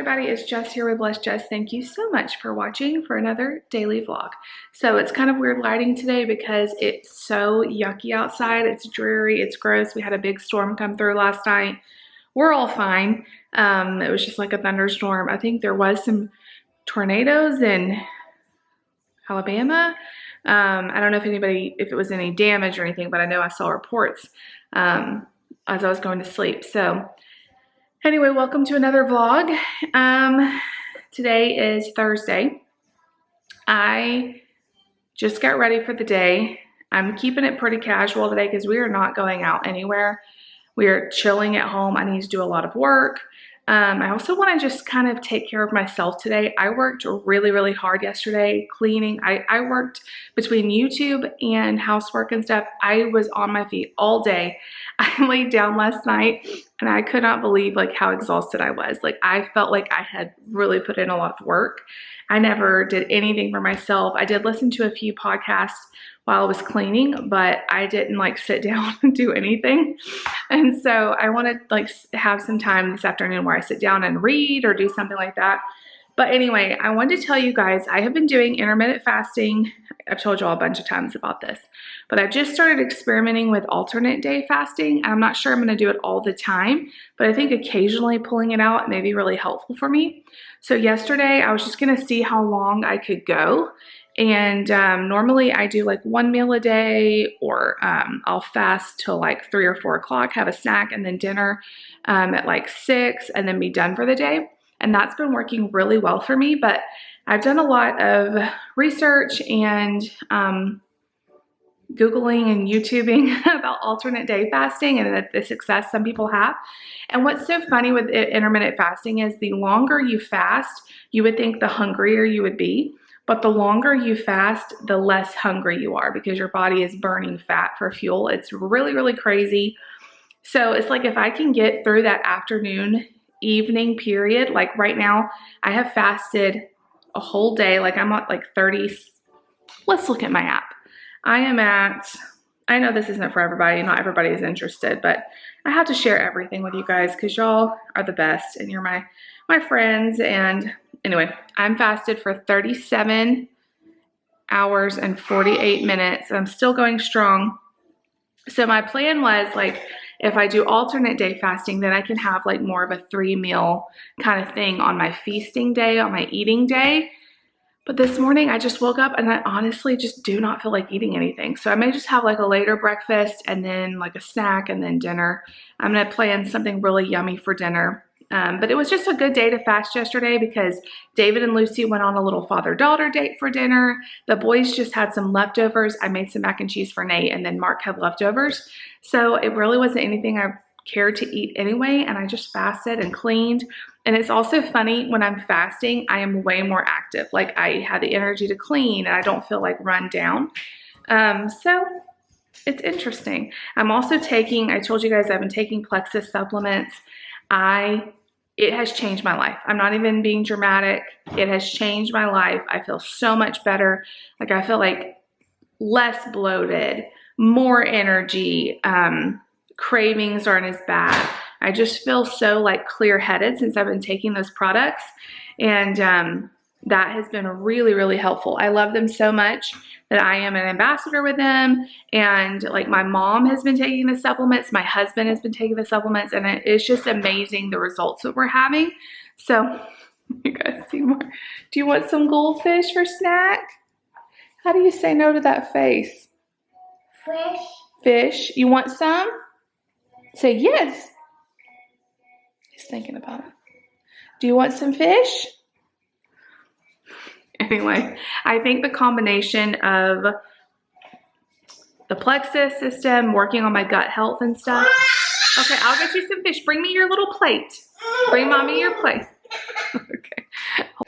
everybody, it's Jess here with Blessed Jess. Thank you so much for watching for another daily vlog. So it's kind of weird lighting today because it's so yucky outside. It's dreary, it's gross. We had a big storm come through last night. We're all fine. It was just like a thunderstorm. I think there was some tornadoes in Alabama. I don't know if it was any damage or anything, but I know I saw reports as I was going to sleep. So anyway, welcome to another vlog. Today is Thursday. I just got ready for the day. I'm keeping it pretty casual today because we are not going out anywhere. We are chilling at home. I need to do a lot of work. I also want to just kind of take care of myself today. I worked really, really hard yesterday cleaning. I worked between YouTube and housework and stuff. I was on my feet all day. I laid down last night and I could not believe like how exhausted I was. Like I felt like I had really put in a lot of work. I never did anything for myself. I did listen to a few podcasts while I was cleaning, but I didn't like sit down and do anything. And so I want to like have some time this afternoon where I sit down and read or do something like that. But anyway, I wanted to tell you guys, I have been doing intermittent fasting. I've told you all a bunch of times about this, but I've just started experimenting with alternate day fasting. I'm not sure I'm going to do it all the time, but I think occasionally pulling it out may be really helpful for me. So yesterday I was just going to see how long I could go. And normally I do like one meal a day, or I'll fast till like 3 or 4 o'clock, have a snack and then dinner at like 6 and then be done for the day. And that's been working really well for me. But I've done a lot of research and Googling and YouTubing about alternate day fasting and the success some people have. And what's so funny with intermittent fasting is the longer you fast, you would think the hungrier you would be. But the longer you fast, the less hungry you are because your body is burning fat for fuel. It's really, really crazy. So it's like if I can get through that afternoon, evening period, like right now, I have fasted a whole day. Like I'm at like 30. Let's look at my app. I know this isn't for everybody. Not everybody is interested, but I have to share everything with you guys because y'all are the best and you're my friends. And anyway, I'm fasted for 37 hours and 48 minutes. I'm still going strong. So my plan was like, if I do alternate day fasting, then I can have like more of a 3-meal kind of thing on my feasting day, on my eating day. But this morning I just woke up and I honestly just do not feel like eating anything. So I may just have like a later breakfast and then like a snack and then dinner. I'm going to plan something really yummy for dinner. But it was just a good day to fast yesterday because David and Lucy went on a little father-daughter date for dinner. The boys just had some leftovers. I made some mac and cheese for Nate and then Mark had leftovers. So it really wasn't anything I cared to eat anyway. And I just fasted and cleaned. And it's also funny when I'm fasting, I am way more active. Like I have the energy to clean and I don't feel like run down. So it's interesting. I'm also I told you guys I've been taking Plexus Supplements. It has changed my life. I'm not even being dramatic. It has changed my life. I feel so much better. Like I feel like less bloated, more energy, cravings aren't as bad. I just feel so like clear-headed since I've been taking those products. And that has been really, really helpful. I love them so much that I am an ambassador with them. And like my mom has been taking the supplements. My husband has been taking the supplements. And it's just amazing the results that we're having. So you guys see more. Do you want some goldfish for snack? How do you say no to that face? Fish. Fish. You want some? Say yes. He's thinking about it. Do you want some fish? Anyway, I think the combination of the Plexus system, working on my gut health and stuff. Okay, I'll get you some fish. Bring me your little plate. Bring mommy your plate. Okay,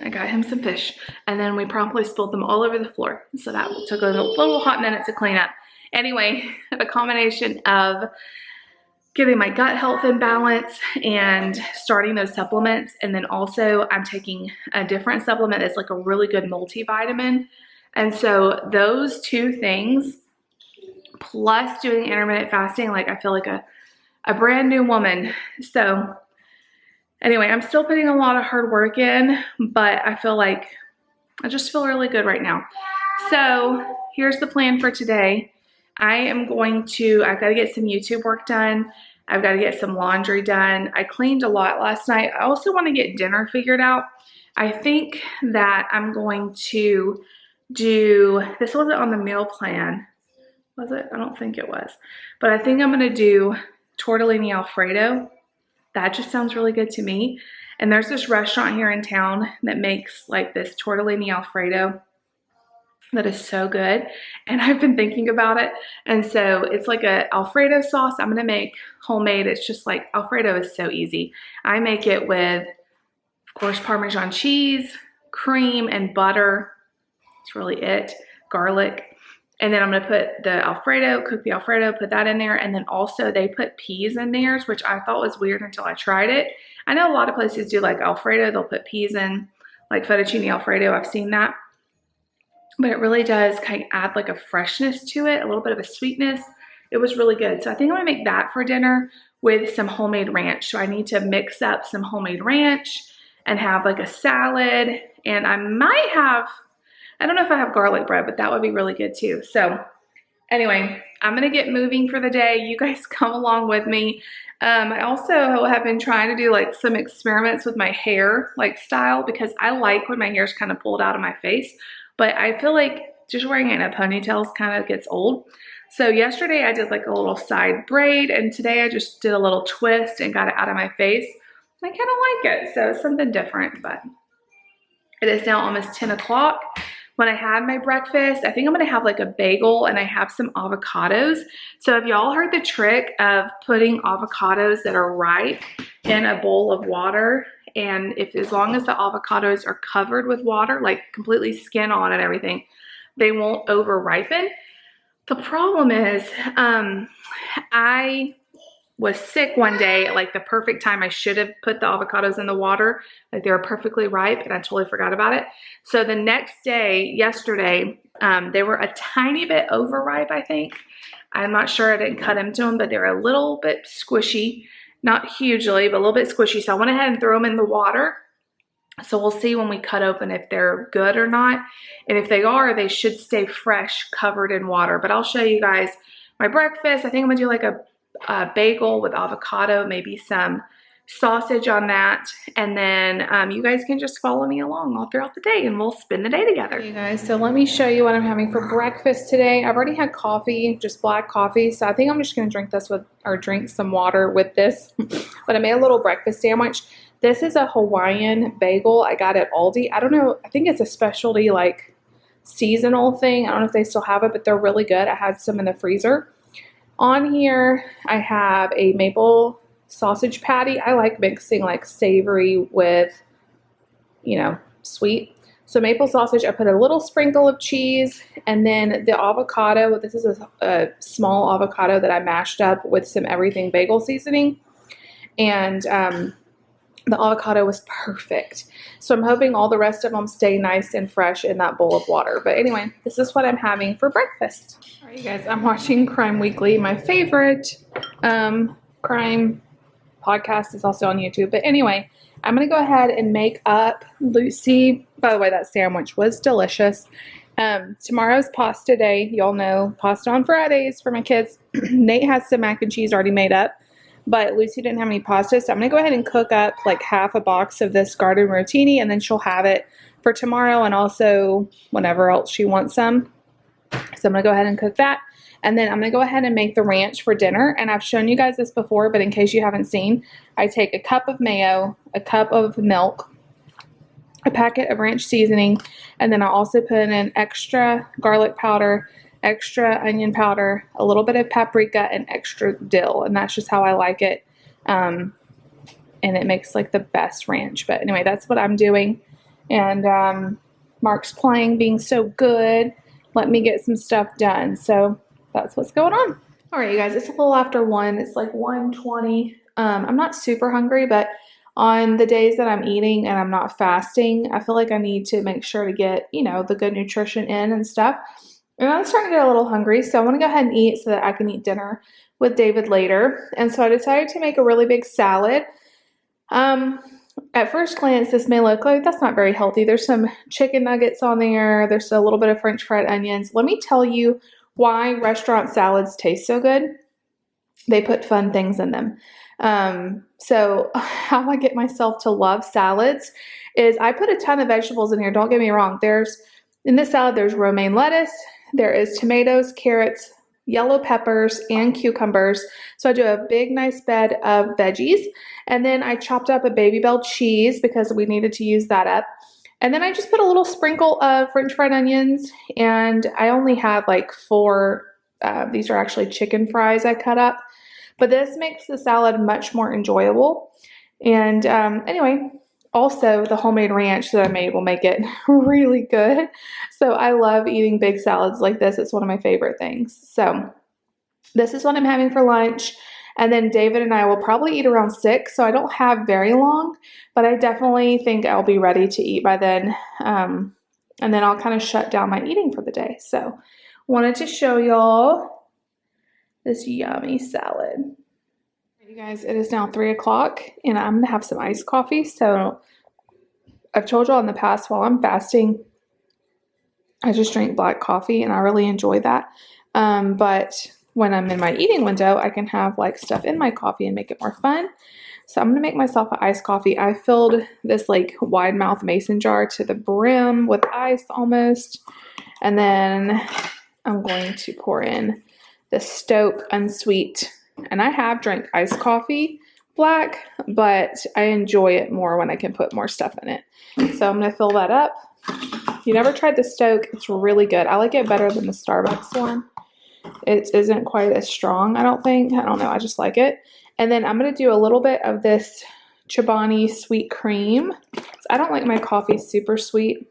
I got him some fish. And then we promptly spilled them all over the floor. So that took a little hot minute to clean up. Anyway, the combination of getting my gut health in balance and starting those supplements. And then also I'm taking a different supplement that's like a really good multivitamin. And so those two things plus doing intermittent fasting, like I feel like a brand new woman. So Anyway, I'm still putting a lot of hard work in, but I just feel really good right now. So here's the plan for today. I've got to get some YouTube work done. I've got to get some laundry done. I cleaned a lot last night. I also want to get dinner figured out. I think that I'm going to this wasn't on the meal plan, was it? I don't think it was. But I think I'm going to do tortellini Alfredo. That just sounds really good to me. And there's this restaurant here in town that makes like this tortellini Alfredo that is so good. And I've been thinking about it. And so it's like a Alfredo sauce I'm gonna make homemade. It's just like, Alfredo is so easy. I make it with, of course, Parmesan cheese, cream, and butter. That's really it. Garlic. And then I'm gonna put the Alfredo, cook the Alfredo, put that in there. And then also they put peas in theirs, which I thought was weird until I tried it. I know a lot of places do like Alfredo, they'll put peas in, like fettuccine Alfredo, I've seen that. But it really does kind of add like a freshness to it, a little bit of a sweetness. It was really good. So I think I'm gonna make that for dinner with some homemade ranch. So I need to mix up some homemade ranch and have like a salad. And I don't know if I have garlic bread, but that would be really good too. So anyway, I'm gonna get moving for the day. You guys come along with me. I also have been trying to do like some experiments with my hair like style, because I like when my hair is kind of pulled out of my face. But I feel like just wearing it in a ponytail kind of gets old. So yesterday I did like a little side braid, and today I just did a little twist and got it out of my face. I kind of like it, so it's something different. But it is now almost 10 o'clock. When I had my breakfast, I think I'm gonna have like a bagel, and I have some avocados. So have y'all heard the trick of putting avocados that are ripe in a bowl of water? And as long as the avocados are covered with water, like completely skin on and everything, they won't over ripen. The problem is, I was sick one day at like the perfect time. I should have put the avocados in the water, like they were perfectly ripe, and I totally forgot about it. So the next day, yesterday, they were a tiny bit overripe, I think. I'm not sure, I didn't cut into them, but they were a little bit squishy. Not hugely, but a little bit squishy. So I went ahead and threw them in the water. So we'll see when we cut open if they're good or not. And if they are, they should stay fresh, covered in water. But I'll show you guys my breakfast. I think I'm gonna do like a bagel with avocado, maybe some sausage on that. And then you guys can just follow me along all throughout the day, and we'll spend the day together. Okay, guys, so let me show you what I'm having for breakfast today. I've already had coffee, just black coffee. So I think I'm just gonna drink some water with this. But I made a little breakfast sandwich. This is a Hawaiian bagel I got at Aldi. I don't know, I think it's a specialty like seasonal thing. I don't know if they still have it, but they're really good. I had some in the freezer. On here, I have a maple sausage patty. I like mixing like savory with, you know, sweet. So maple sausage, I put a little sprinkle of cheese, and then the avocado. This is a small avocado that I mashed up with some everything bagel seasoning. And the avocado was perfect. So I'm hoping all the rest of them stay nice and fresh in that bowl of water. But anyway, this is what I'm having for breakfast. All right, you guys, I'm watching Crime Weekly. My favorite crime podcast is also on YouTube. But anyway, I'm going to go ahead and make up Lucy. By the way, that sandwich was delicious. Tomorrow's pasta day. Y'all know pasta on Fridays for my kids. Nate has some mac and cheese already made up, but Lucy didn't have any pasta. So I'm going to go ahead and cook up like half a box of this garden rotini, and then she'll have it for tomorrow and also whenever else she wants some. So I'm going to go ahead and cook that. And then I'm going to go ahead and make the ranch for dinner. And I've shown you guys this before, but in case you haven't seen, I take a cup of mayo, a cup of milk, a packet of ranch seasoning, and then I also put in extra garlic powder, extra onion powder, a little bit of paprika, and extra dill. And that's just how I like it. And it makes like the best ranch. But anyway, that's what I'm doing. And Mark's playing, being so good. Let me get some stuff done. So that's what's going on. All right, you guys, it's a little after 1. It's like 1:20. I'm not super hungry, but on the days that I'm eating and I'm not fasting, I feel like I need to make sure to get, you know, the good nutrition in and stuff. And I'm starting to get a little hungry, so I want to go ahead and eat so that I can eat dinner with David later. And so I decided to make a really big salad. at first glance, this may look like that's not very healthy. There's some chicken nuggets on there. There's a little bit of French fried onions. Let me tell you why restaurant salads taste so good. They put fun things in them. So how I get myself to love salads is I put a ton of vegetables in here. Don't get me wrong. In this salad, there's romaine lettuce. There is tomatoes, carrots, yellow peppers, and cucumbers. So I do a big, nice bed of veggies. And then I chopped up a Baby Bell cheese because we needed to use that up. And then I just put a little sprinkle of French fried onions. And I only had like 4, these are actually chicken fries I cut up. But this makes the salad much more enjoyable. And anyway, also the homemade ranch that I made will make it really good. So I love eating big salads like this. It's one of my favorite things. So this is what I'm having for lunch. And then David and I will probably eat around 6. So I don't have very long, but I definitely think I'll be ready to eat by then. And then I'll kind of shut down my eating for the day. So wanted to show y'all this yummy salad. You guys, it is now 3 o'clock and I'm gonna have some iced coffee. So I've told y'all in the past, while I'm fasting, I just drink black coffee and I really enjoy that. But when I'm in my eating window, I can have like stuff in my coffee and make it more fun. So I'm gonna make myself an iced coffee. I filled this like wide mouth mason jar to the brim with ice almost. And then I'm going to pour in the Stoke Unsweet. And I have drank iced coffee black, but I enjoy it more when I can put more stuff in it. So I'm going to fill that up. If you never tried the Stoke, it's really good. I like it better than the Starbucks one. It isn't quite as strong, I don't think. I don't know. I just like it. And then I'm going to do a little bit of this Chobani sweet cream. So I don't like my coffee super sweet.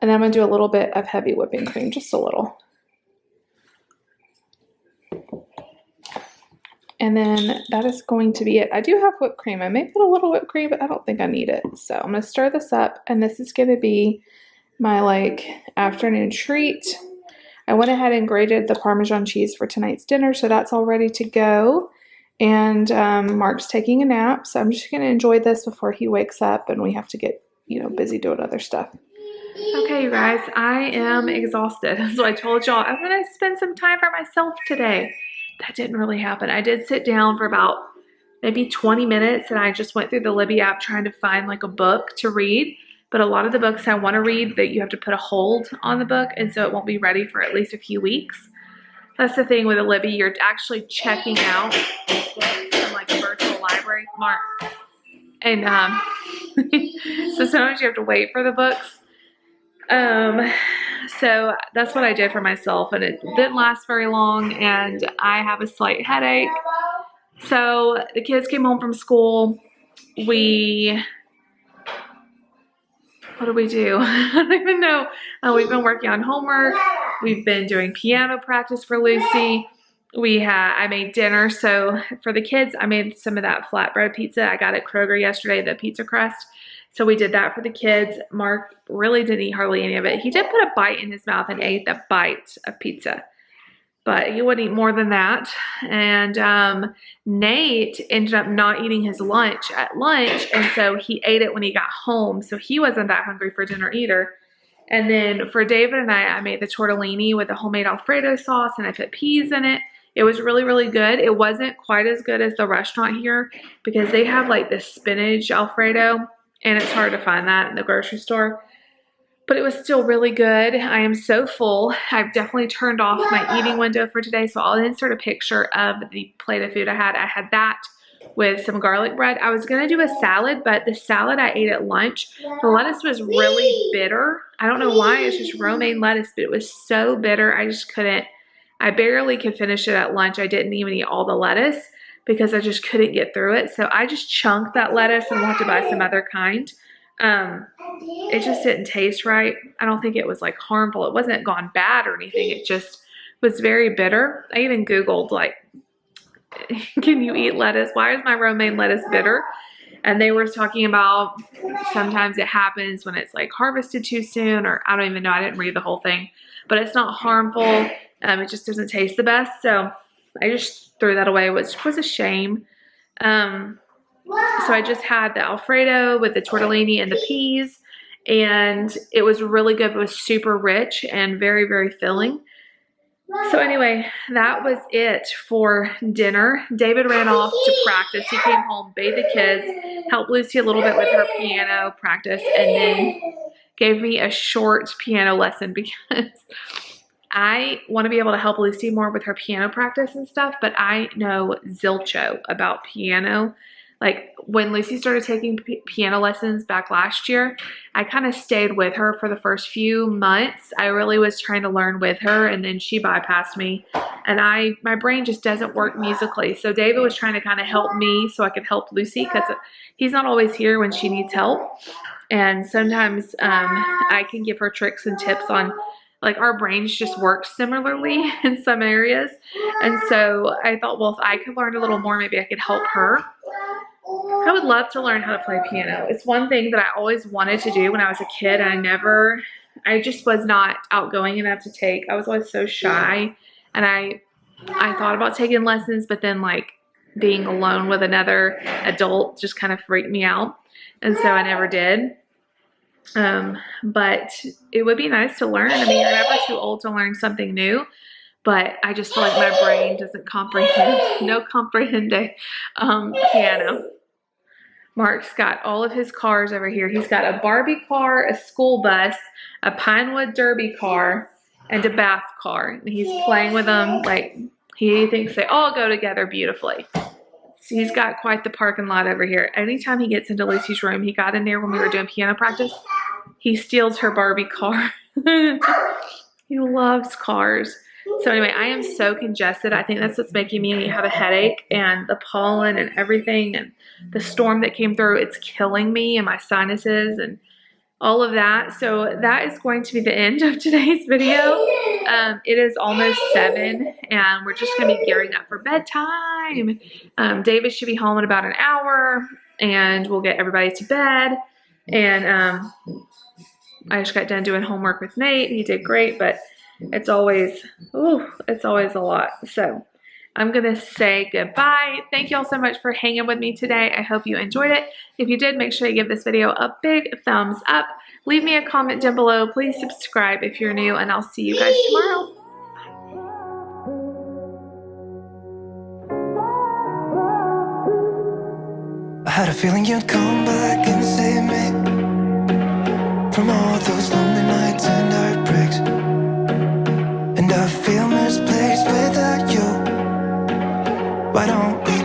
And then I'm going to do a little bit of heavy whipping cream, just a little. And then that is going to be it. I do have whipped cream. I may put a little whipped cream, but I don't think I need it. So I'm going to stir this up, and this is going to be my like afternoon treat. I went ahead and grated the Parmesan cheese for tonight's dinner, so that's all ready to go. And Mark's taking a nap, so I'm just going to enjoy this before he wakes up and we have to get, busy doing other stuff. Okay, you guys, I am exhausted. So I told y'all I'm going to spend some time for myself today. That didn't really happen. I did sit down for about maybe 20 minutes and I just went through the Libby app trying to find like a book to read. But a lot of the books I want to read, that you have to put a hold on the book, and so it won't be ready for at least a few weeks. That's the thing with a Libby. You're actually checking out books from like a virtual library. Mark. And so sometimes you have to wait for the books. So that's what I did for myself, and it didn't last very long, and I have a slight headache. So the kids came home from school. What did we do? I don't even know. We've been working on homework. We've been doing piano practice for Lucy. I made dinner. So for the kids, I made some of that flatbread pizza I got at Kroger yesterday, the pizza crust. So we did that for the kids. Mark really didn't eat hardly any of it. He did put a bite in his mouth and ate the bite of pizza, but he wouldn't eat more than that. And Nate ended up not eating his lunch at lunch, and so he ate it when he got home. So he wasn't that hungry for dinner either. And then for David and I made the tortellini with the homemade Alfredo sauce, and I put peas in it. It was really, really good. It wasn't quite as good as the restaurant here because they have like this spinach Alfredo, and it's hard to find that in the grocery store. But it was still really good. I am so full. I've definitely turned off my eating window for today, so I'll insert a picture of the plate of food I had. I had that with some garlic bread. I was gonna do a salad, but the salad I ate at lunch, the lettuce was really bitter. I don't know why, it's just romaine lettuce, but it was so bitter, I just couldn't. I barely could finish it at lunch. I didn't even eat all the lettuce because I just couldn't get through it. So I just chunked that lettuce, and we'll have to buy some other kind. It just didn't taste right. I don't think it was like harmful. It wasn't gone bad or anything. It just was very bitter. I even Googled like, can you eat lettuce? Why is my romaine lettuce bitter? And they were talking about sometimes it happens when it's like harvested too soon, or I don't even know. I didn't read the whole thing, but it's not harmful. It just doesn't taste the best. So I just threw that away, which was a shame. So I just had the Alfredo with the tortellini and the peas, and it was really good. It was super rich and very, very filling. So anyway, that was it for dinner. David ran off to practice. He came home, bathed the kids, helped Lucy a little bit with her piano practice, and then gave me a short piano lesson because I want to be able to help Lucy more with her piano practice and stuff, but I know zilcho about piano. Like when Lucy started taking piano lessons back last year, I kind of stayed with her for the first few months. I really was trying to learn with her, and then she bypassed me, and my brain just doesn't work musically. So David was trying to kind of help me so I could help Lucy because he's not always here when she needs help. And sometimes I can give her tricks and tips on, like, our brains just work similarly in some areas. And so I thought, well, if I could learn a little more, maybe I could help her. I would love to learn how to play piano. It's one thing that I always wanted to do when I was a kid, and I just was not outgoing enough to take. I was always so shy, and I thought about taking lessons, but then like being alone with another adult just kind of freaked me out, and so I never did. But it would be nice to learn. I mean, you're never too old to learn something new. But I just feel like my brain doesn't comprehend, piano. Mark's got all of his cars over here. He's got a Barbie car, a school bus, a Pinewood Derby car, and a bath car. And he's playing with them like he thinks they all go together beautifully. So he's got quite the parking lot over here. Anytime he gets into Lucy's room, he got in there when we were doing piano practice, he steals her Barbie car. He loves cars. So anyway, I am so congested. I think that's what's making me have a headache, and the pollen and everything and the storm that came through, it's killing me and my sinuses and all of that. So that is going to be the end of today's video. It is almost 7 and we're just going to be gearing up for bedtime. David should be home in about an hour and we'll get everybody to bed. And I just got done doing homework with Nate. He did great, but it's always a lot. So I'm going to say goodbye. Thank you all so much for hanging with me today. I hope you enjoyed it. If you did, make sure you give this video a big thumbs up. Leave me a comment down below. Please subscribe if you're new, and I'll see you guys tomorrow. I had a feeling you'd come back and save me from all those lonely nights and heartbreaks. And I feel misplaced without you. Why don't we